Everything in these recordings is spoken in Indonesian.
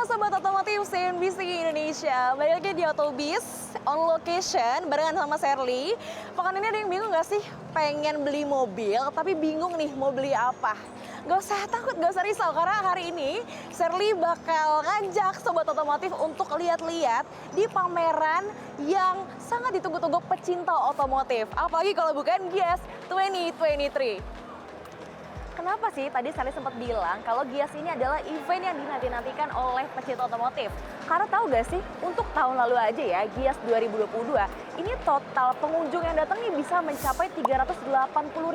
Halo Sobat Otomotif CNBC Indonesia, balik lagi di Autobiz on location barengan sama Sherly. Pekan ini ada yang bingung gak sih pengen beli mobil tapi bingung nih mau beli apa? Gak usah takut, gak usah risau karena hari ini Sherly bakal ngajak Sobat Otomotif untuk lihat-lihat di pameran yang sangat ditunggu-tunggu pecinta otomotif. Apalagi kalau bukan Gias 2023. Kenapa sih tadi Sherly sempat bilang kalau Gias ini adalah event yang dinanti-nantikan oleh pecinta otomotif? Karena tahu gak sih, untuk tahun lalu aja ya, Gias 2022, ini total pengunjung yang datang nih bisa mencapai 380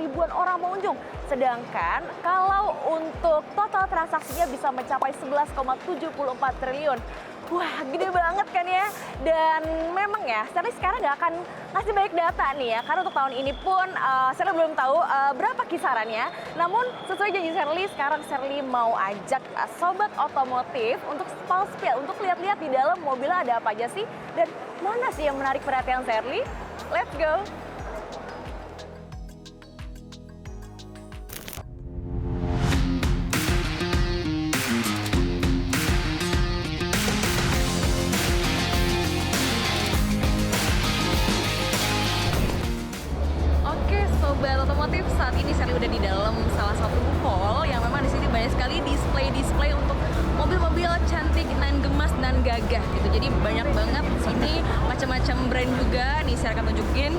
ribuan orang pengunjung. Sedangkan kalau untuk total transaksinya bisa mencapai 11,74 triliun. Wah, gede banget kan ya. Dan memang ya, Sherly sekarang nggak akan ngasih banyak data nih ya. Karena untuk tahun ini pun Sherly belum tahu berapa kisarannya. Namun sesuai janji Sherly, sekarang Sherly mau ajak sobat otomotif untuk spill, untuk lihat-lihat di dalam mobilnya ada apa aja sih. Dan mana sih yang menarik perhatian Sherly? Let's go! Sobat otomotif, saat ini Sherly udah di dalam salah satu hall yang memang di sini banyak sekali display untuk mobil-mobil cantik dan gemas dan gagah gitu. Jadi banyak banget di sini macam-macam brand juga. Nih saya akan tunjukin.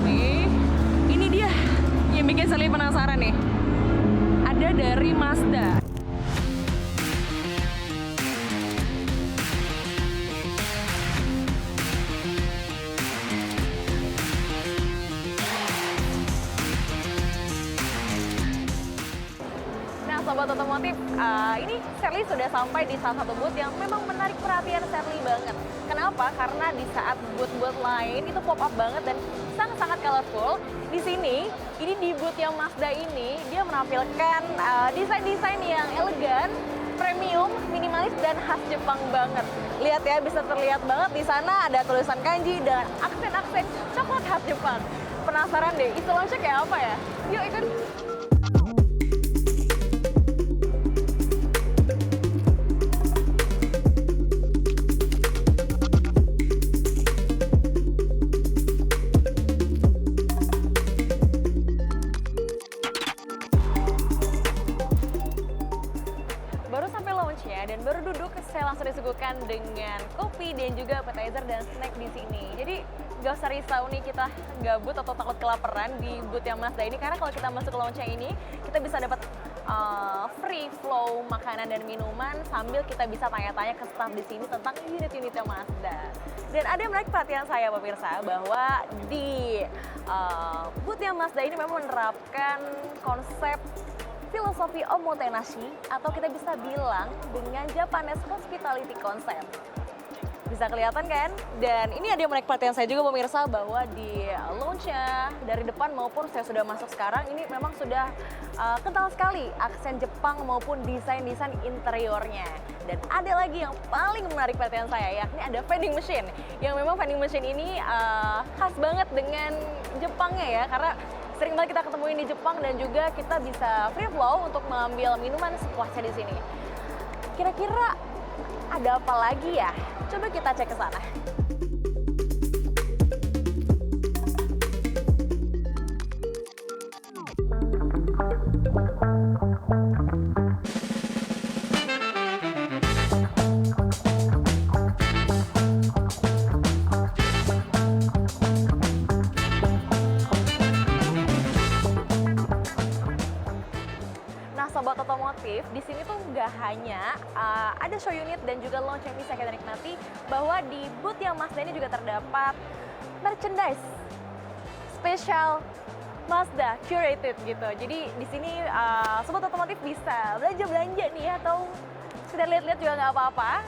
Nih, ini dia yang bikin Sherly penasaran nih. Ada dari Mazda. Sobat otomotif, ini Sherly sudah sampai di salah satu booth yang memang menarik perhatian Sherly banget. Kenapa? Karena di saat booth-booth lain itu pop up banget dan sangat-sangat colorful. Di sini, ini di booth yang Mazda ini, dia menampilkan desain-desain yang elegan, premium, minimalis, dan khas Jepang banget. Lihat ya, bisa terlihat banget di sana ada tulisan kanji dan aksen-aksen coklat khas Jepang. Penasaran deh, itu launchnya kayak apa ya? Yuk ikut! Dan baru duduk, saya langsung disuguhkan dengan kopi dan juga appetizer dan snack di sini. Jadi gak usah risau nih kita gabut atau takut kelaparan di booth yang Mazda ini, karena kalau kita masuk ke lounge ini kita bisa dapat free flow makanan dan minuman sambil kita bisa tanya-tanya ke staff di sini tentang unit-unitnya Mazda. Dan ada yang menarik perhatian saya pemirsa bahwa di booth yang Mazda ini memang menerapkan konsep filosofi omotenashi atau kita bisa bilang dengan Japanese hospitality concept. Bisa kelihatan kan? Dan ini ada yang menarik perhatian saya juga pemirsa bahwa di lounge-nya dari depan maupun saya sudah masuk sekarang ini memang sudah kental sekali aksen Jepang maupun desain-desain interiornya. Dan ada lagi yang paling menarik perhatian saya, yakni ada vending machine. Yang memang vending machine ini khas banget dengan Jepangnya ya, karena sering banget kita ketemuin di Jepang dan juga kita bisa free flow untuk mengambil minuman sepuasnya di sini. Kira-kira ada apa lagi ya? Coba kita cek ke sana. Sobat otomotif, di sini tuh nggak hanya ada show unit dan juga launch yang bisa kita nikmati, bahwa di booth yang Mazda ini juga terdapat merchandise spesial Mazda curated gitu. Jadi di sini sobat otomotif bisa belanja-belanja nih atau sekedar lihat-lihat juga nggak apa-apa.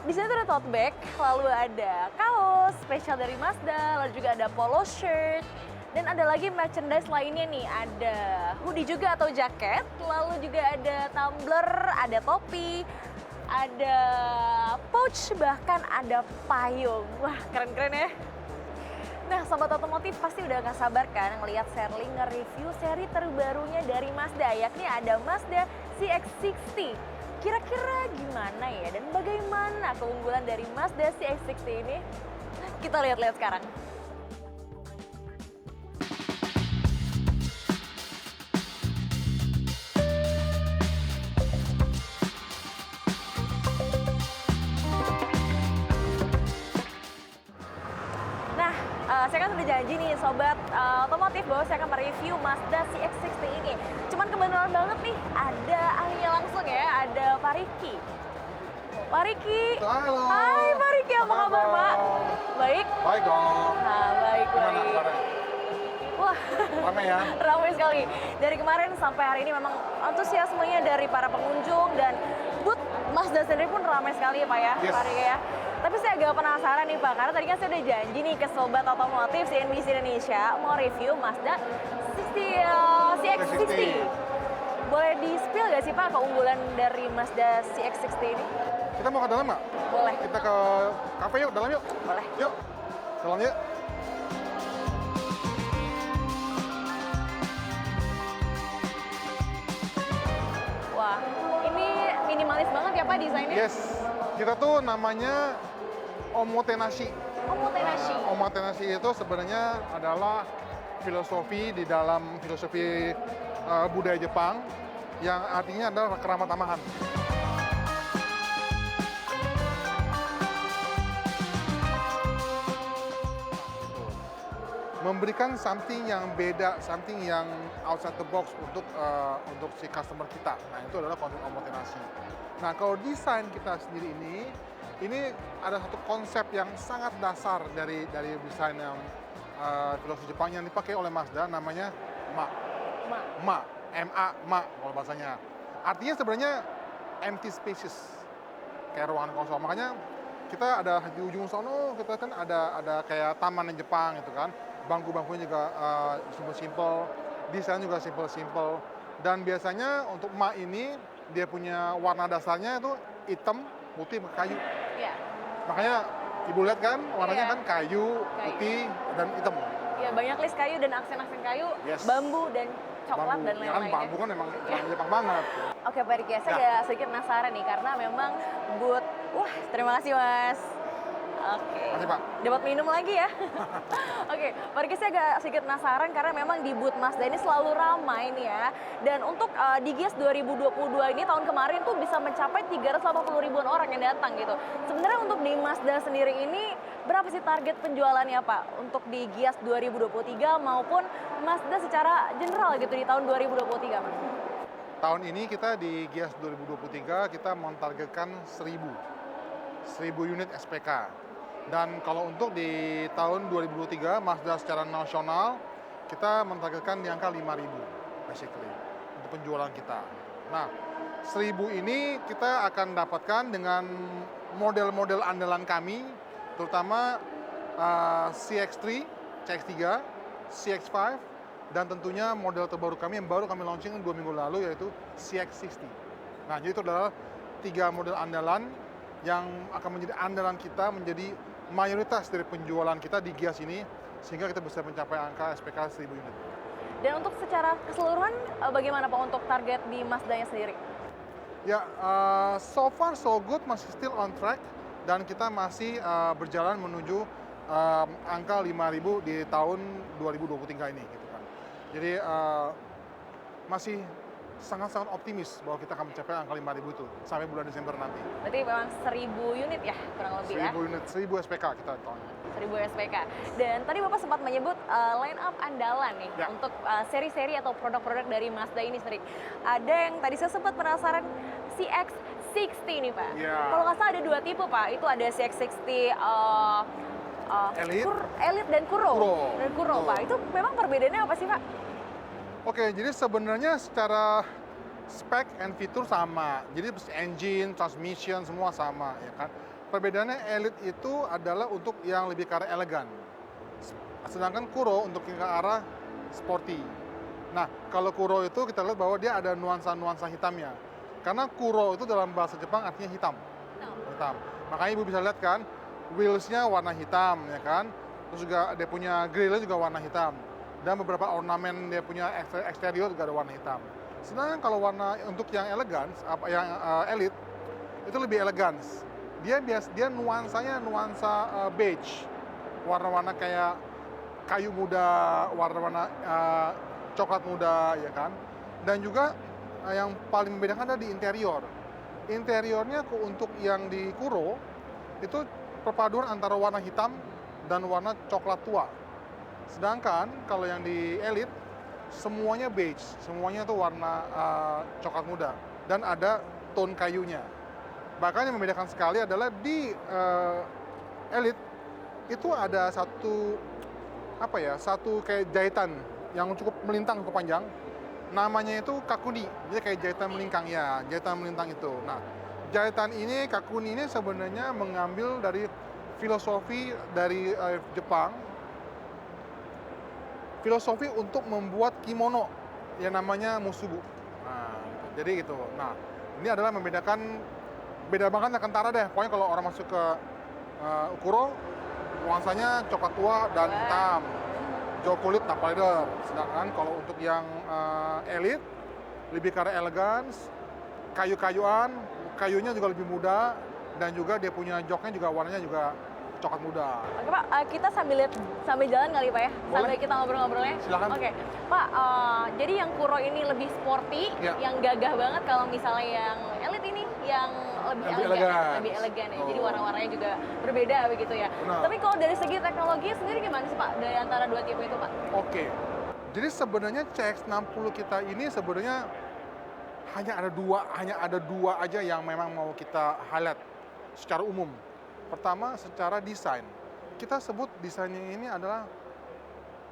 Di sini tuh ada tote bag, lalu ada kaos spesial dari Mazda, lalu juga ada polo shirt. Dan ada lagi merchandise lainnya nih, ada hoodie juga atau jaket, lalu juga ada tumbler, ada topi, ada pouch, bahkan ada payung. Wah, keren-keren ya. Nah, sobat otomotif pasti udah gak sabar kan ngelihat Sherly nge-review seri terbarunya dari Mazda, yakni ada Mazda CX-60 Kira-kira gimana ya dan bagaimana keunggulan dari Mazda CX-60 ini? Kita lihat-lihat sekarang. Nah, saya kan udah janji nih Sobat Otomotif bahwa saya akan mereview Mazda CX-60 ini. Cuman kebetulan banget nih, ada ahlinya langsung ya, ada Pak Riki. Pak Riki. Halo. Hai Pak Riki, apa kabar Pak? Baik? Baik dong. Nah, baik. Gimana kabarnya? Wah, Ramai ya? ramai sekali. Dari kemarin sampai hari ini memang antusiasmenya dari para pengunjung dan booth Mazda sendiri pun ramai sekali ya Pak ya, Yes. Pak Riki ya. Tapi saya agak penasaran nih Pak, karena tadi kan saya udah janji nih ke Sobat Otomotif CNBC Indonesia mau review Mazda CX-60. Boleh di-spill gak sih Pak keunggulan dari Mazda CX-60 ini? Kita mau ke dalam nggak? Boleh. Kita ke kafe yuk, dalam yuk. Boleh. Yuk, dalam yuk. Wah, ini minimalis banget ya Pak desainnya? Yes, kita tuh namanya omotenashi. Omotenashi. Omotenashi itu sebenarnya adalah filosofi di dalam filosofi budaya Jepang yang artinya adalah keramat tamahan. Memberikan something yang beda, something yang outside the box untuk si customer kita. Nah, itu adalah konsep omotenashi. Nah, kalau desain kita sendiri ini ada satu konsep yang sangat dasar dari desain yang filosofi Jepang yang dipakai oleh Mazda, namanya ma. Ma, ma kalau bahasanya. Artinya sebenarnya empty spaces, kayak ruangan kosong. Makanya kita ada di ujung sono, kita kan ada kayak taman di Jepang gitu kan. Bangku-bangkunya juga simple-simple, desain juga simple-simple. Dan biasanya untuk ma ini dia punya warna dasarnya itu hitam, putih, kayu. Iya. Makanya ibu lihat kan warnanya Iya. kan kayu, putih, dan hitam. Ya, banyak list kayu dan aksen-aksen kayu, Yes. bambu dan coklat Bambu. dan Ya kan lain-lainnya. bambu kan memang Jepang banget. Oke Pak Riki, saya agak sedikit penasaran nih karena memang booth, wah terima kasih Mas. Oke. Makasih, Pak. Dapat minum lagi ya. Oke, Pak Riki saya agak sedikit penasaran karena memang di booth Mazda ini selalu ramai nih ya. Dan untuk di Gias 2022 ini tahun kemarin tuh bisa mencapai 380 ribuan orang yang datang gitu. Sebenarnya untuk di Mazda sendiri ini berapa sih target penjualannya Pak? Untuk di Gias 2023 maupun Mazda secara general gitu di tahun 2023 Mas? Tahun ini kita di Gias 2023 kita mentargetkan 1000 unit SPK. Dan kalau untuk di tahun 2023 Mazda secara nasional kita mentargetkan di angka 5.000 basically untuk penjualan kita. Nah, 1000 ini kita akan dapatkan dengan model-model andalan kami, terutama CX-3, CX-3, CX-5, dan tentunya model terbaru kami yang baru kami launching 2 minggu lalu yaitu CX-60. Nah, jadi itu adalah 3 model andalan yang akan menjadi andalan kita, menjadi mayoritas dari penjualan kita di Gias ini, sehingga kita bisa mencapai angka SPK 1000 unit. Dan untuk secara keseluruhan bagaimana Pak untuk target di Mazda-nya sendiri? Ya, so far so good, masih still on track, dan kita masih berjalan menuju angka 5.000 di tahun 2023 ini, gitu kan. Jadi masih sangat-sangat optimis bahwa kita akan mencapai angka 5.000 itu sampai bulan Desember nanti. Berarti memang 1000 unit ya kurang lebih ya? 1000 unit, 1000 SPK kita tahun ini. 1000 SPK. Dan tadi Bapak sempat menyebut line up andalan nih Ya. untuk seri-seri atau produk-produk dari Mazda ini sendiri. Ada yang tadi saya sempat penasaran CX-60 nih Pak. Ya. Kalau nggak salah ada 2 tipe Pak. Itu ada CX-60 Elite dan Kuro. Dan Kuro Pak. Itu memang perbedaannya apa sih Pak? Oke, jadi sebenarnya secara spek and fitur sama. Jadi engine, transmission semua sama, ya kan. Perbedaannya Elite itu adalah untuk yang lebih ke arah elegan. Sedangkan Kuro untuk yang ke arah sporty. Nah, kalau Kuro itu kita lihat bahwa dia ada nuansa-nuansa hitamnya. Karena Kuro itu dalam bahasa Jepang artinya hitam. Hitam. Makanya Ibu bisa lihat kan, wheels-nya warna hitam, ya kan. Terus juga dia punya grill-nya juga warna hitam. Dan beberapa ornamen dia punya eksterior juga ada warna hitam. Sedangkan kalau warna untuk yang elegans, yang elite, itu lebih elegans. Dia nuansanya nuansa beige, warna-warna kayak kayu muda, warna-warna coklat muda, ya kan. Dan juga yang paling membedakan adalah di interior. Interiornya untuk yang di Kuro itu perpaduan antara warna hitam dan warna coklat tua. Sedangkan kalau yang di Elite semuanya beige, semuanya tuh warna coklat muda dan ada tone kayunya. Bahkan yang membedakan sekali adalah di Elite itu ada satu kayak jahitan yang cukup melintang, cukup panjang. Namanya itu kakuni, jadi kayak jahitan melingkang ya, jahitan melintang itu. Nah, jahitan ini, kakuni ini sebenarnya mengambil dari filosofi dari Jepang, filosofi untuk membuat kimono yang namanya musubu. Nah, jadi gitu. Nah, ini adalah membedakan, beda banget ya kentara deh. Pokoknya kalau orang masuk ke Kuro, nuansanya coklat tua dan hitam. Jauh kulit Top Rider. Sedangkan kalau untuk yang Elite lebih ke arah elegans, kayu-kayuan, kayunya juga lebih muda dan juga dia punya joknya juga warnanya juga coklat muda. Oke Pak, kita sambil jalan kali Pak ya, Boleh. sambil kita ngobrol-ngobrolnya. Silakan. Oke, Pak, jadi yang Kuro ini lebih sporty, Ya. yang gagah banget. Kalau misalnya yang Elite ini yang lebih elegan, lebih elegan ya. Jadi warna-warnanya juga berbeda begitu ya. Benar. Tapi kalau dari segi teknologi sendiri gimana sih Pak dari antara dua tipe itu Pak? Oke. Jadi sebenarnya CX-60 kita ini sebenarnya hanya ada dua aja yang memang mau kita highlight secara umum. Pertama, secara desain. Kita sebut desainnya ini adalah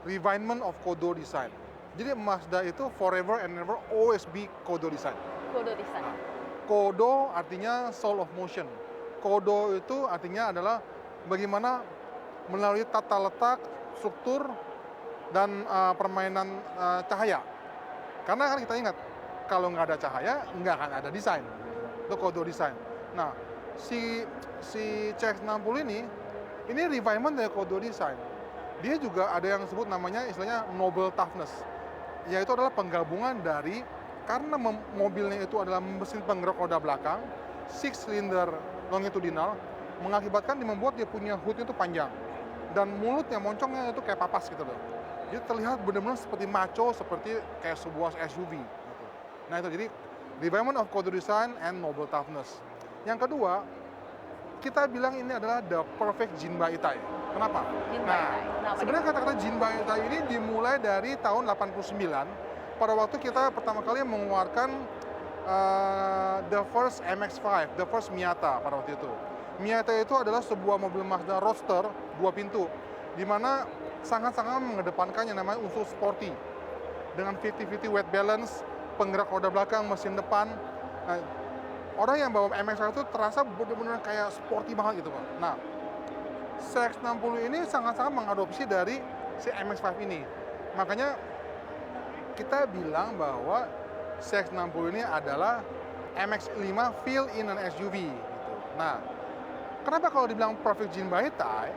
refinement of Kodo design. Jadi Mazda itu forever and never always be Kodo design. Kodo design. Kodo artinya soul of motion. Kodo itu artinya adalah bagaimana melalui tata letak, struktur, dan permainan cahaya. Karena kan kita ingat, kalau nggak ada cahaya, nggak akan ada desain. Itu Kodo design. Nah, si CX-60 ini refinement dari Kodo design. Dia juga ada yang disebut namanya istilahnya noble toughness. Yaitu adalah penggabungan dari, karena mobilnya itu adalah mesin penggerak roda belakang, 6-cylinder longitudinal, mengakibatkan membuat dia punya hoodnya itu panjang. Dan mulutnya, moncongnya itu kayak papas gitu loh. Jadi terlihat benar-benar seperti macho, seperti kayak sebuah SUV. Gitu. Nah itu jadi refinement of Kodo design and noble toughness. Yang kedua, kita bilang ini adalah the perfect Jinba Itai. Kenapa? Sebenarnya kata-kata Jinba Itai ini dimulai dari tahun 89. Pada waktu kita pertama kali mengeluarkan the first MX-5, the first Miata pada waktu itu. Miata itu adalah sebuah mobil Mazda Roadster 2 pintu, di mana sangat-sangat mengedepankan yang namanya unsur sporty. Dengan 50-50 weight balance, penggerak roda belakang, mesin depan. Nah, orang yang bawa MX-5 itu terasa benar-benar kayak sporty banget gitu Pak. Nah, CX-60 ini sangat-sangat mengadopsi dari si MX-5 ini. Makanya kita bilang bahwa CX-60 ini adalah MX-5 feel in an SUV. Gitu. Nah, kenapa kalau dibilang perfect Jinba Itai?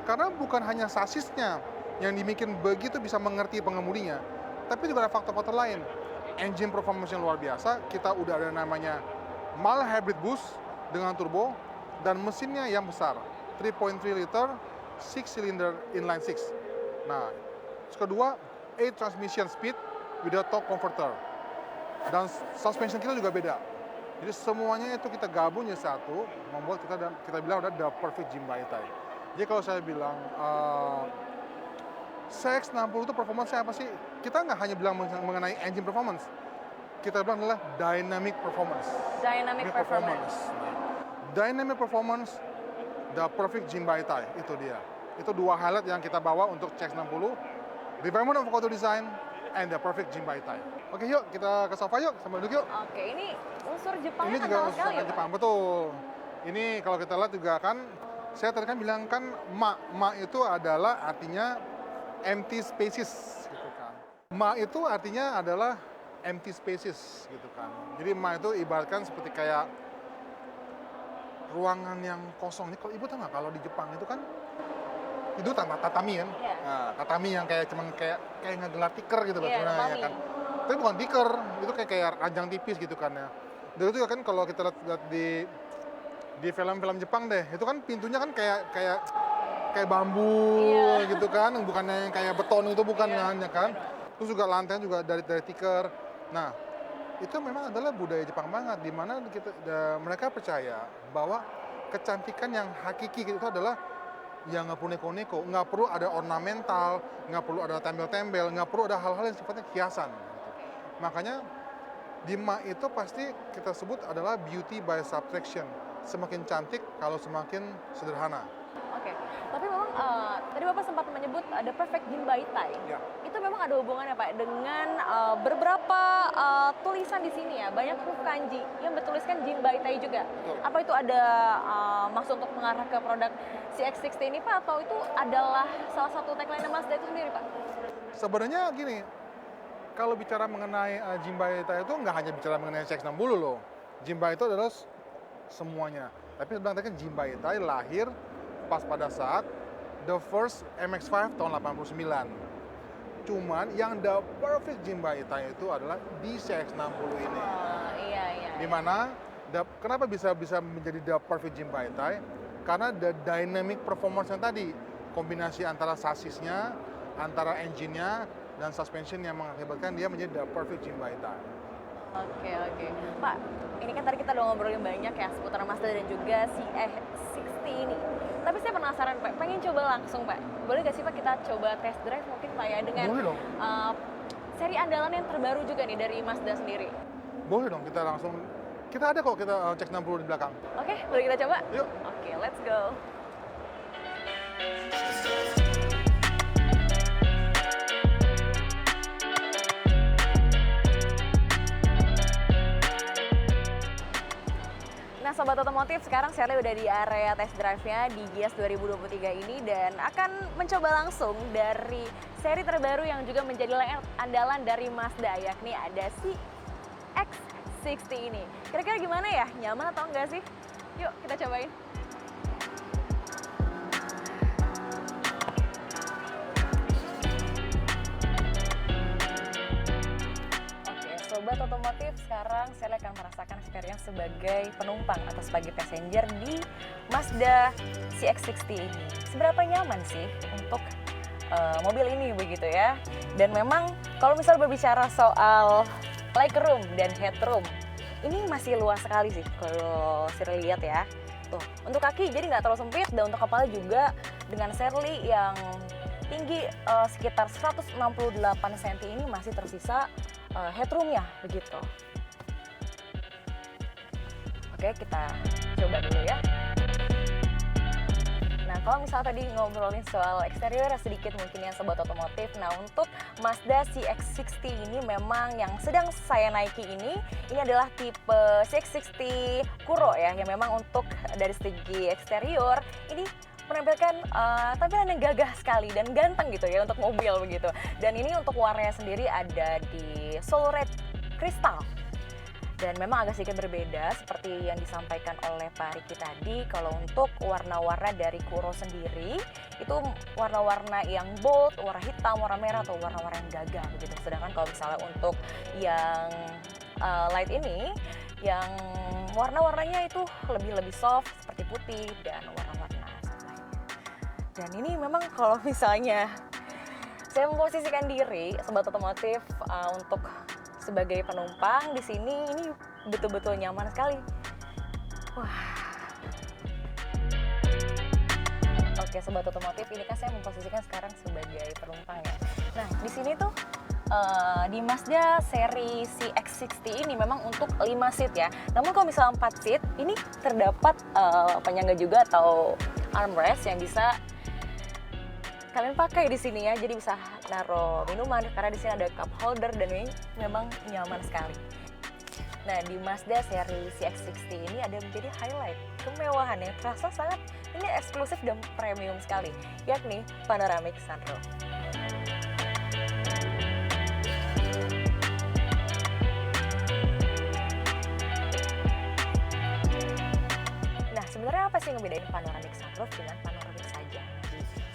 Karena bukan hanya sasisnya yang dibikin begitu bisa mengerti pengemudinya, tapi juga ada faktor-faktor lain. Engine performance yang luar biasa, kita udah ada namanya mild hybrid boost dengan turbo, dan mesinnya yang besar, 3.3 liter, 6-cylinder inline 6. Nah, kedua, 8 transmission speed with a torque converter. Dan suspension kita juga beda. Jadi semuanya itu kita gabung jadi satu, membuat kita bilang udah the perfect Jinba Itai. Jadi kalau saya bilang CX-60 itu performance-nya apa sih? Kita nggak hanya bilang mengenai engine performance, kita bilang adalah dynamic performance. Dynamic performance. Dynamic performance, the perfect Jinba Itai, itu dia. Itu dua highlight yang kita bawa untuk CX-60, refinement of Kodo design, and the perfect Jinba Itai. Oke yuk, kita ke sofa yuk, sambil duduk yuk. Oke, ini unsur Jepangnya Ini juga kental unsur sekali ya, Jepang, betul. Ini kalau kita lihat juga kan, saya tadi kan bilang kan, ma itu adalah artinya empty spaces, gitu kan. Ma itu artinya adalah empty spaces, gitu kan. Jadi ma itu ibaratkan seperti kayak ruangan yang kosong. Ini kalau ibu tahu nggak, kalau di Jepang itu kan tatami kan? Yeah. Nah, tatami yang kayak cuman kayak ngegelar tikar gitu loh, Yeah, sebenarnya tatami. kan. tapi bukan tikar, itu kayak ranjang tipis gitu kan ya. Dan itu kan kalau kita lihat di film-film Jepang deh, itu kan pintunya kan kayak bambu gitu kan, bukannya yang kayak beton itu bukan hanya kan. Terus juga lantainya juga dari tikar. Nah, itu memang adalah budaya Jepang banget, di mana mereka percaya bahwa kecantikan yang hakiki itu adalah yang nggak perlu neko-neko, nggak perlu ada ornamental, nggak perlu ada tembel-tembel, nggak perlu ada hal-hal yang sifatnya hiasan. Makanya Dima itu pasti kita sebut adalah beauty by subtraction. Semakin cantik kalau semakin sederhana. Oke, tapi memang tadi Bapak sempat menyebut ada perfect Jinbaitai. Ya. Itu memang ada hubungannya Pak dengan beberapa tulisan di sini ya, banyak huruf kanji yang bertuliskan Jinbaitai juga. Betul. Apa itu ada maksud untuk mengarah ke produk CX-60 ini Pak, atau itu adalah salah satu tagline Mazda itu sendiri Pak? Sebenarnya gini, kalau bicara mengenai Jinbaitai itu nggak hanya bicara mengenai CX-60 loh. Jinbaitai itu adalah semuanya. Tapi sebenarnya kan Jinbaitai lahir pas pada saat the first MX-5 tahun 89. Cuman yang the perfect Jinbaitai itu adalah di CX-60 ini. Iya. Dimana, kenapa bisa menjadi the perfect Jinbaitai? Karena the dynamic performance yang tadi. Kombinasi antara sasisnya, antara engine-nya, dan suspension yang mengakibatkan dia menjadi the perfect Jinbaitai. Oke. Pak, ini kan tadi kita udah ngobrolin banyak ya seputar Mazda dan juga CX-60 ini. Tapi saya penasaran Pak, pengen coba langsung Pak. Boleh gak sih Pak kita coba test drive mungkin Pak ya dengan Boleh dong. Seri andalan yang terbaru juga nih dari Mazda sendiri? Boleh dong, kita langsung. Kita ada kok, kita cek 60 di belakang. Oke, boleh kita coba? Yuk. Oke, let's go. Nah Sobat Otomotif, sekarang saya udah di area test drive-nya di Gias 2023 ini dan akan mencoba langsung dari seri terbaru yang juga menjadi layout andalan dari Mazda, yakni ada CX-60 ini. Kira-kira gimana ya? Nyaman atau enggak sih? Yuk kita cobain. Sobat Otomotif, sekarang saya akan merasakan experience sebagai penumpang atau sebagai passenger di Mazda CX-60 ini. Seberapa nyaman sih untuk mobil ini begitu ya? Dan memang kalau misal berbicara soal legroom dan headroom, ini masih luas sekali sih kalau saya lihat ya. Tuh, untuk kaki jadi nggak terlalu sempit dan untuk kepala juga dengan Shirley yang tinggi sekitar 168 cm ini masih tersisa headroomnya begitu. Oke, kita coba dulu ya. Nah, kalau misalnya tadi ngobrolin soal eksterior sedikit mungkin ya Sobat Otomotif. Nah, untuk Mazda CX-60 ini memang yang sedang saya naiki ini adalah tipe CX-60 Kuro ya, yang memang untuk dari segi eksterior ini menampilkan tampilan yang gagah sekali dan ganteng gitu ya untuk mobil begitu. Dan ini untuk warnanya sendiri ada di Soul Red Crystal. Dan memang agak sedikit berbeda seperti yang disampaikan oleh Pak Riki tadi. Kalau untuk warna-warna dari Kuro sendiri itu warna-warna yang bold, warna hitam, warna merah atau warna-warna yang gagah begitu. Sedangkan kalau misalnya untuk yang light ini yang warna-warnanya itu lebih soft seperti putih dan warna-warna lainnya. Dan ini memang kalau misalnya saya memposisikan diri Sobat Otomotif untuk sebagai penumpang di sini, ini betul-betul nyaman sekali. Wah. Oke Sobat Otomotif, ini kan saya memposisikan sekarang sebagai penumpang ya. Nah di sini tuh di Mazda seri CX-60 ini memang untuk 5 seat ya. Namun kalau misalnya 4 seat, ini terdapat penyangga juga atau armrest yang bisa kalian pakai di sini ya, jadi bisa naruh minuman karena di sini ada cup holder dan ini memang nyaman sekali. Nah di Mazda seri CX-60 ini ada menjadi highlight kemewahan yang terasa sangat ini eksklusif dan premium sekali, yakni panoramic sunroof. Nah sebenarnya apa sih yang ngebedain panoramic sunroof dengan panoramic saja?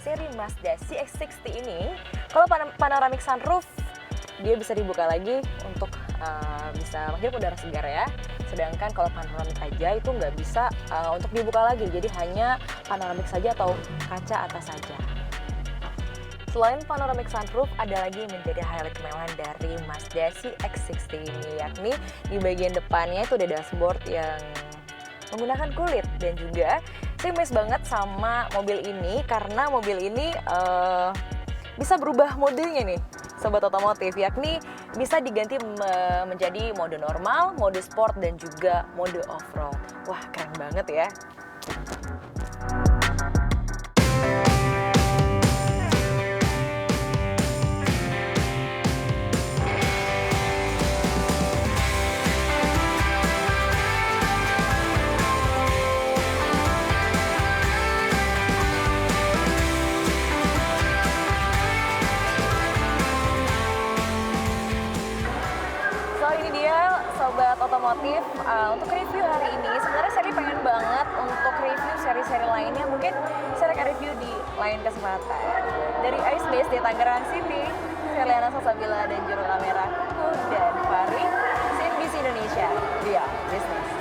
Seri Mazda CX-60 ini, kalau panoramic sunroof dia bisa dibuka lagi untuk bisa menghirup udara segar ya. Sedangkan kalau panoramik aja itu nggak bisa untuk dibuka lagi, jadi hanya panoramik saja atau kaca atas saja. Selain panoramic sunroof, ada lagi yang menjadi highlight kemewahan dari Mazda CX-60 ini, yakni di bagian depannya itu ada dashboard yang menggunakan kulit. Dan juga saya amazed banget sama mobil ini karena mobil ini bisa berubah modenya nih sobat otomotif, yakni bisa diganti menjadi mode normal, mode sport, dan juga mode off-road. Wah, keren banget ya. So ini dia sobat otomotif, untuk review hari ini sebenarnya Sherly pengen banget untuk review seri-seri lainnya, mungkin saya akan review di lain kesempatan. Dari Ice Base di Tangerang City, Sherliana Salsabila dan juru kamera Kuku dan Fari, CNBC Indonesia, Beyond Business.